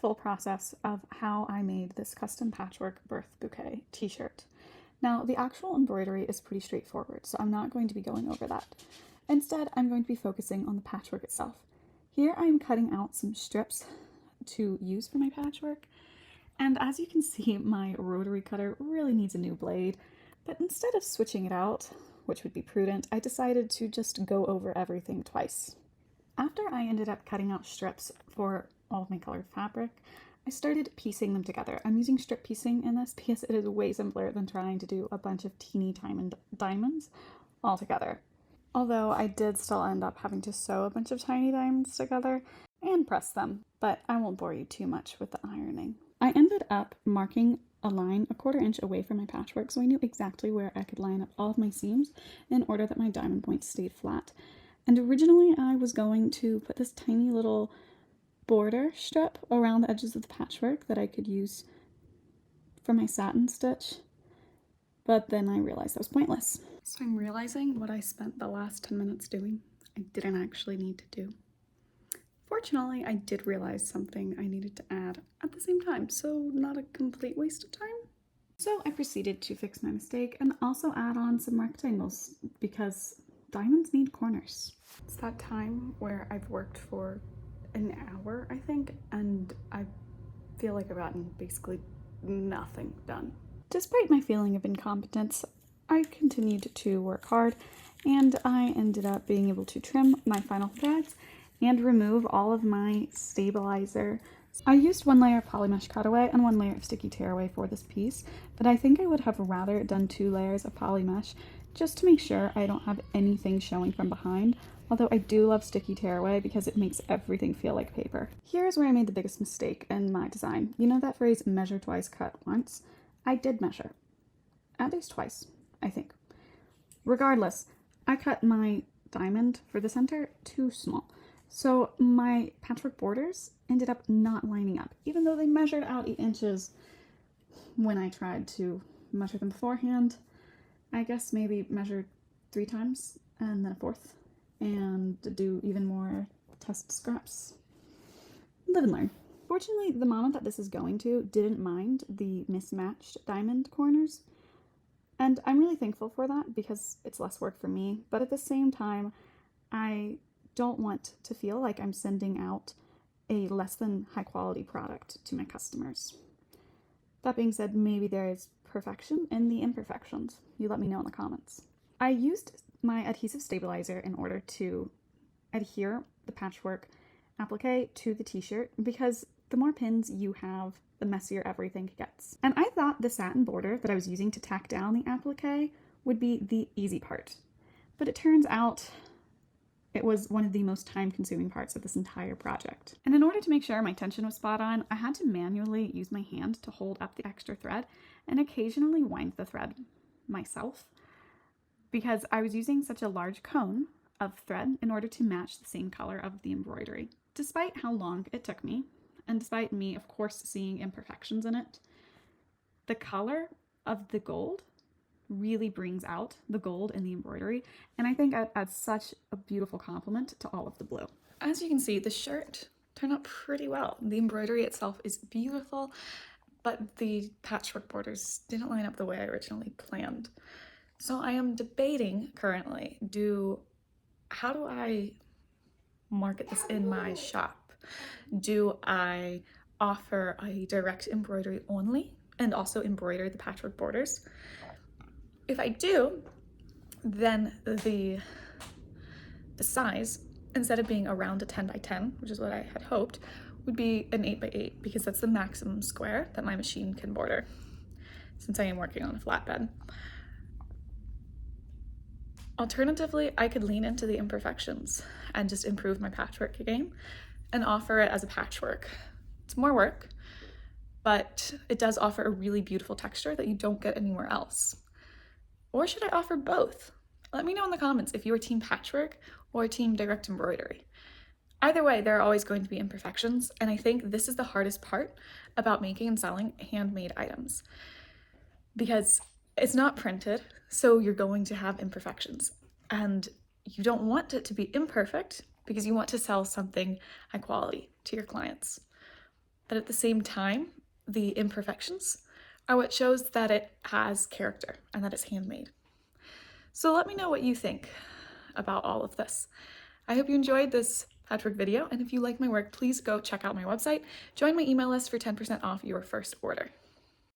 full process of how I made this custom patchwork birth bouquet t-shirt. Now, the actual embroidery is pretty straightforward, so I'm not going to be going over that. Instead, I'm going to be focusing on the patchwork itself. Here I'm cutting out some strips to use for my patchwork, and as you can see, my rotary cutter really needs a new blade, but instead of switching it out, which would be prudent, I decided to just go over everything twice. After I ended up cutting out strips for all of my colored fabric, I started piecing them together. I'm using strip piecing in this because it is way simpler than trying to do a bunch of teeny diamonds all together. Although I did still end up having to sew a bunch of tiny diamonds together and press them, but I won't bore you too much with the ironing. I ended up marking a line a 1/4 inch away from my patchwork, so I knew exactly where I could line up all of my seams in order that my diamond points stayed flat. And originally I was going to put this tiny little border strip around the edges of the patchwork that I could use for my satin stitch, but then I realized that was pointless. So I'm realizing what I spent the last 10 minutes doing, I didn't actually need to do. Fortunately, I did realize something I needed to add at the same time, so not a complete waste of time. So I proceeded to fix my mistake and also add on some rectangles because diamonds need corners. It's that time where I've worked for an hour, I think, and I feel like I've gotten basically nothing done. Despite my feeling of incompetence, I continued to work hard, and I ended up being able to trim my final threads and remove all of my stabilizer. I used 1 layer of polymesh cutaway and 1 layer of sticky tearaway for this piece, but I think I would have rather done 2 layers of polymesh just to make sure I don't have anything showing from behind, although I do love sticky tearaway because it makes everything feel like paper. Here's where I made the biggest mistake in my design. You know that phrase, measure twice, cut once? I did measure. At least twice, I think. Regardless, I cut my diamond for the center too small. So my patchwork borders ended up not lining up, even though they measured out 8 inches when I tried to measure them beforehand. I guess maybe measure 3 times and then a 4th and do even more test scraps. Live and learn. Fortunately, the mama that this is going to didn't mind the mismatched diamond corners, and I'm really thankful for that because it's less work for me, but at the same time, I don't want to feel like I'm sending out a less than high quality product to my customers. That being said, maybe there is perfection in the imperfections. You let me know in the comments. I used my adhesive stabilizer in order to adhere the patchwork applique to the t-shirt because the more pins you have, the messier everything gets. And I thought the satin border that I was using to tack down the applique would be the easy part, but it turns out it was one of the most time-consuming parts of this entire project. And in order to make sure my tension was spot on, I had to manually use my hand to hold up the extra thread and occasionally wind the thread myself because I was using such a large cone of thread in order to match the same color of the embroidery. Despite how long it took me, and despite me, of course, seeing imperfections in it, the color of the gold really brings out the gold in the embroidery, and I think it adds such a beautiful complement to all of the blue. As you can see, the shirt turned out pretty well. The embroidery itself is beautiful, but the patchwork borders didn't line up the way I originally planned. So I am debating currently, how do I market this in my shop? Do I offer a direct embroidery only and also embroider the patchwork borders? If I do, then the size, instead of being around a 10 by 10, which is what I had hoped, would be an 8 by 8 because that's the maximum square that my machine can border since I am working on a flatbed. Alternatively, I could lean into the imperfections and just improve my patchwork game and offer it as a patchwork. It's more work, but it does offer a really beautiful texture that you don't get anywhere else. Or should I offer both? Let me know in the comments if you are team patchwork or team direct embroidery. Either way, there are always going to be imperfections, and I think this is the hardest part about making and selling handmade items because it's not printed, so you're going to have imperfections, and you don't want it to be imperfect because you want to sell something high quality to your clients. but at the same time, the imperfections are what shows that it has character and that it's handmade. So let me know what you think about all of this. I hope you enjoyed this patchwork video, and if you like my work, please go check out my website, join my email list for 10% off your first order.